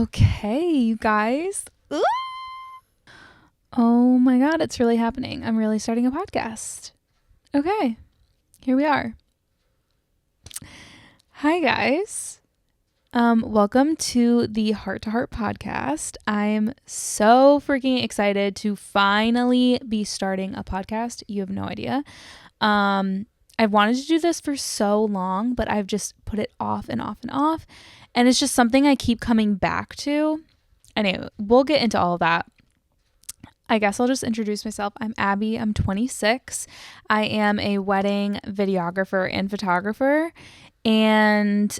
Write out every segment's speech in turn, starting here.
Okay, you guys. Ooh. Oh my God, it's really happening. I'm really starting a podcast. Okay, here we are. Hi, guys. Welcome to the Heart to Heart podcast. I'm so freaking excited to finally be starting a podcast. You have no idea. I've wanted to do this for so long, but I've just put it off and off and off. And it's just something I keep coming back to. Anyway, we'll get into all of that. I guess I'll just introduce myself. I'm Abby. I'm 26. I am a wedding videographer and photographer. And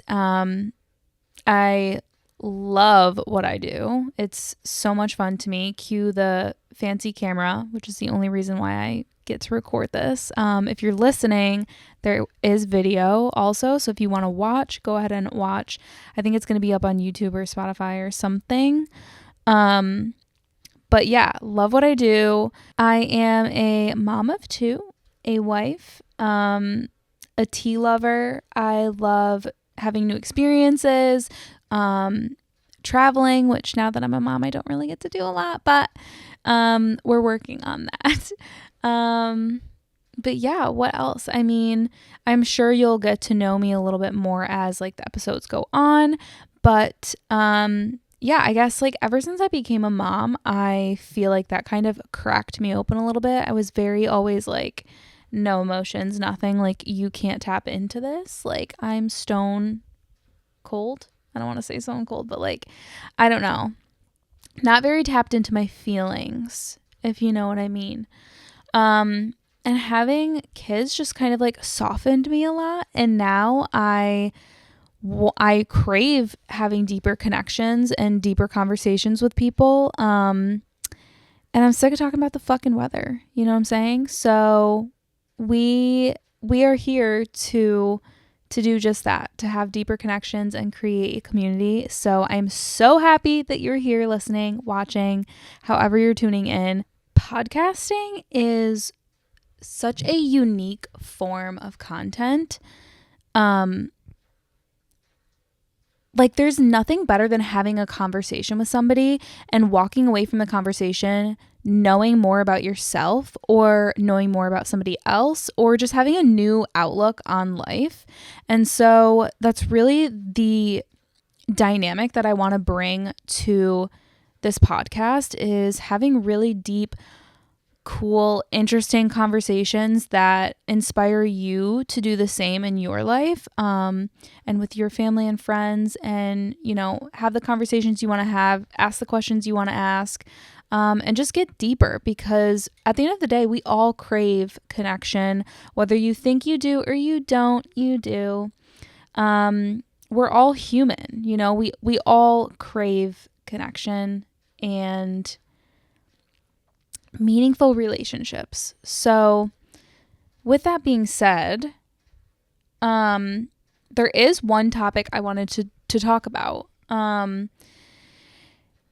I love what I do. It's so much fun to me. Cue the fancy camera, which is the only reason why I get to record this. If you're listening, there is video also. So if you want to watch, go ahead and watch. I think it's going to be up on YouTube or Spotify or something. But yeah, love what I do. I am a mom of two, a wife, a tea lover. I love having new experiences, traveling, which now that I'm a mom, I don't really get to do a lot, but we're working on that. But yeah, what else? I mean, I'm sure you'll get to know me a little bit more as like the episodes go on, but yeah, I guess like ever since I became a mom, I feel like that kind of cracked me open a little bit. I was very always like, no emotions, nothing. Like, you can't tap into this. Like, I'm stone cold. I don't want to say stone cold, but like, I don't know. Not very tapped into my feelings, if you know what I mean. And having kids just kind of like softened me a lot. And now I crave having deeper connections and deeper conversations with people. And I'm sick of talking about the fucking weather. You know what I'm saying? So we are here to do just that, to have deeper connections and create a community. So I'm so happy that you're here listening, watching, however you're tuning in. Podcasting is such a unique form of content. Like, there's nothing better than having a conversation with somebody and walking away from the conversation knowing more about yourself or knowing more about somebody else or just having a new outlook on life. And so that's really the dynamic that I want to bring to this podcast, is having really deep, cool, interesting conversations that inspire you to do the same in your life, and with your family and friends, and, you know, have the conversations you want to have, ask the questions you want to ask, and just get deeper, because at the end of the day, we all crave connection. Whether you think you do or you don't, you do. We're all human, you know, we all crave connection and meaningful relationships. So with that being said, there is one topic I wanted to talk about. And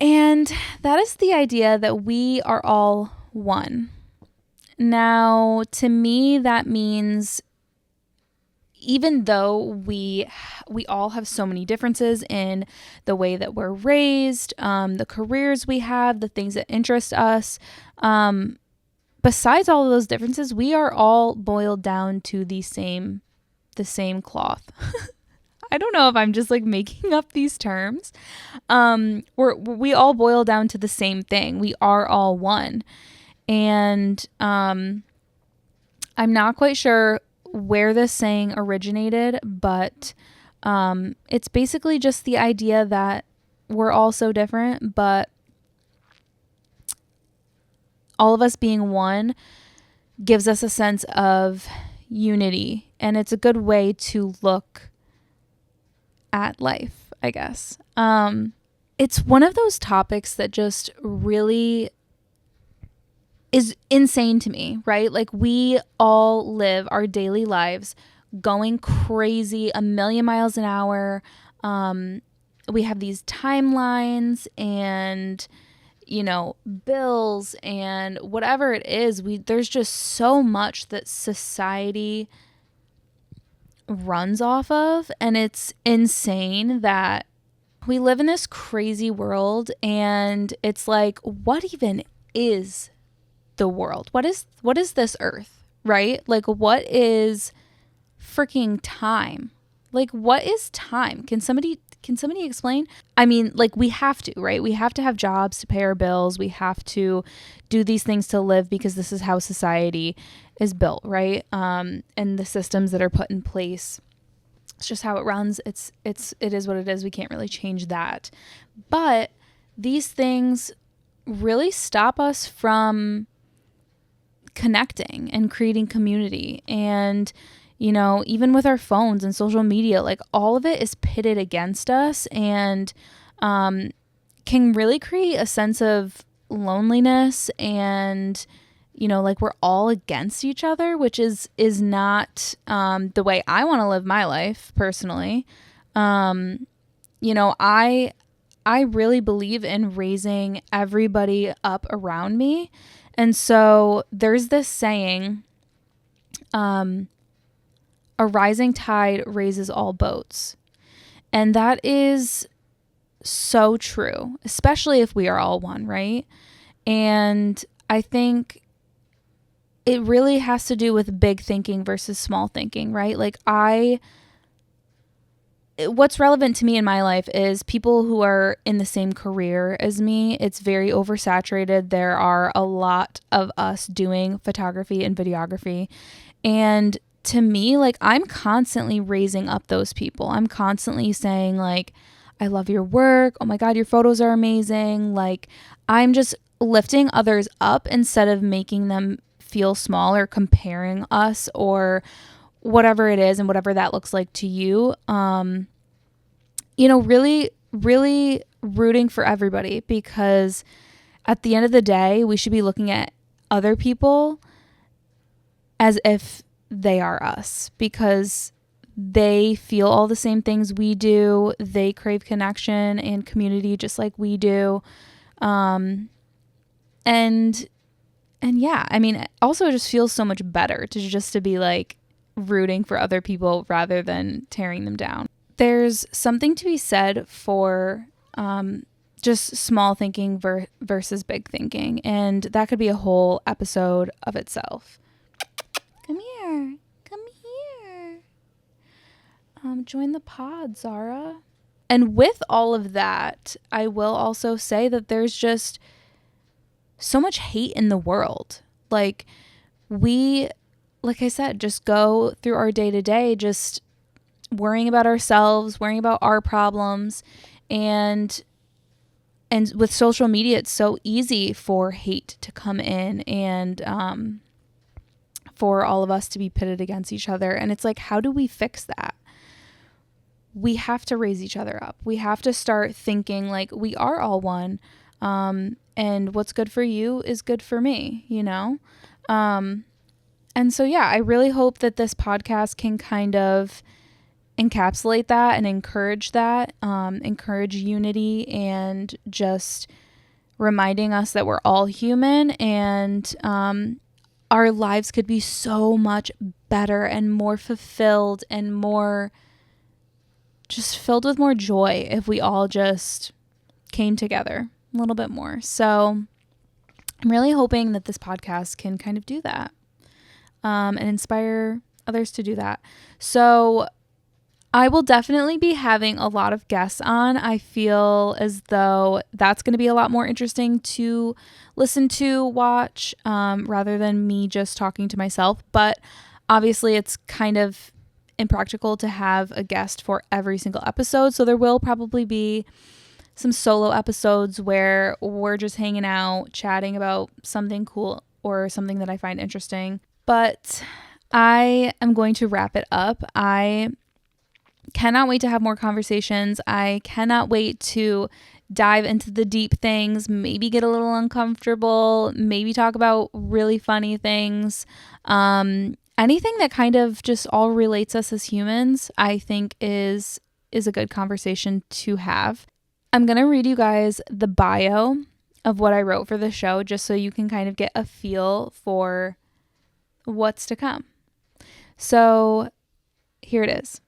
that is the idea that we are all one. Now, to me, that means even though we all have so many differences in the way that we're raised, the careers we have, the things that interest us, besides all of those differences, we are all boiled down to the same cloth. I don't know if I'm just like making up these terms. We all boil down to the same thing. We are all one. And I'm not quite sure where this saying originated, but it's basically just the idea that we're all so different, but all of us being one gives us a sense of unity, and it's a good way to look at life, I guess. It's one of those topics that just really is insane to me, right? Like, we all live our daily lives going crazy, a million miles an hour. We have these timelines and, you know, bills and whatever it is. There's just so much that society runs off of, and it's insane that We live in this crazy world, and it's like, what even is the world? What is this earth, right? Like, what is freaking time? Like, what is time? Can somebody explain? I mean, like, we have to, right? We have to have jobs to pay our bills. We have to do these things to live because this is how society is built, right? And the systems that are put in place, it's just how it runs. It is what it is. We can't really change that. But these things really stop us from connecting and creating community. And, even with our phones and social media, like, all of it is pitted against us, and can really create a sense of loneliness, and like, we're all against each other, which is not the way I want to live my life personally. I really believe in raising everybody up around me. And so there's this saying, a rising tide raises all boats. And that is so true, especially if we are all one, right? And I think it really has to do with big thinking versus small thinking, right? Like, what's relevant to me in my life is people who are in the same career as me. It's very oversaturated. There are a lot of us doing photography and videography. And to me, like, I'm constantly raising up those people. I'm constantly saying, like, I love your work. Oh my God, your photos are amazing. Like, I'm just lifting others up instead of making them feel small or comparing us or whatever it is and whatever that looks like to you. Really, really rooting for everybody, because at the end of the day, we should be looking at other people as if they are us, because they feel all the same things we do. They crave connection and community just like we do. And yeah, I mean, also it just feels so much better to be like rooting for other people rather than tearing them down. There's something to be said for just small thinking versus big thinking. And that could be a whole episode of itself. Come here. Join the pod, Zara. And with all of that, I will also say that there's just so much hate in the world. Like I said, just go through our day to day, just worrying about ourselves, worrying about our problems. And with social media, it's so easy for hate to come in and for all of us to be pitted against each other. And it's like, how do we fix that? We have to raise each other up. We have to start thinking like we are all one. And what's good for you is good for me, And so, yeah, I really hope that this podcast can kind of encapsulate that and encourage that, encourage unity, and just reminding us that we're all human, and our lives could be so much better and more fulfilled and more just filled with more joy if we all just came together a little bit more. So I'm really hoping that this podcast can kind of do that, and inspire others to do that. So I will definitely be having a lot of guests on. I feel as though that's going to be a lot more interesting to listen to, watch, rather than me just talking to myself. But obviously it's kind of impractical to have a guest for every single episode. So there will probably be some solo episodes where we're just hanging out, chatting about something cool or something that I find interesting. But I am going to wrap it up. I cannot wait to have more conversations. I cannot wait to dive into the deep things, maybe get a little uncomfortable, maybe talk about really funny things. Anything that kind of just all relates us as humans, I think is a good conversation to have. I'm going to read you guys the bio of what I wrote for the show, just so you can kind of get a feel for what's to come. So here it is.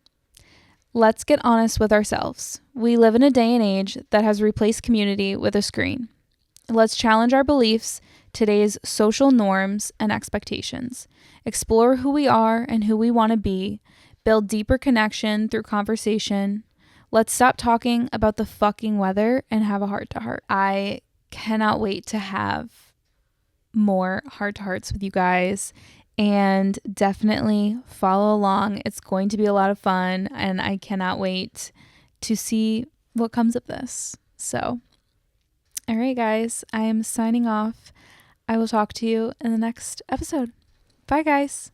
Let's get honest with ourselves. We live in a day and age that has replaced community with a screen. Let's challenge our beliefs, today's social norms and expectations, explore who we are and who we want to be, build deeper connection through conversation. Let's stop talking about the fucking weather and have a heart to heart. I cannot wait to have more heart to hearts with you guys, and definitely follow along. It's going to be a lot of fun, and I cannot wait to see what comes of this. So, all right, guys, I am signing off. I will talk to you in the next episode. Bye, guys.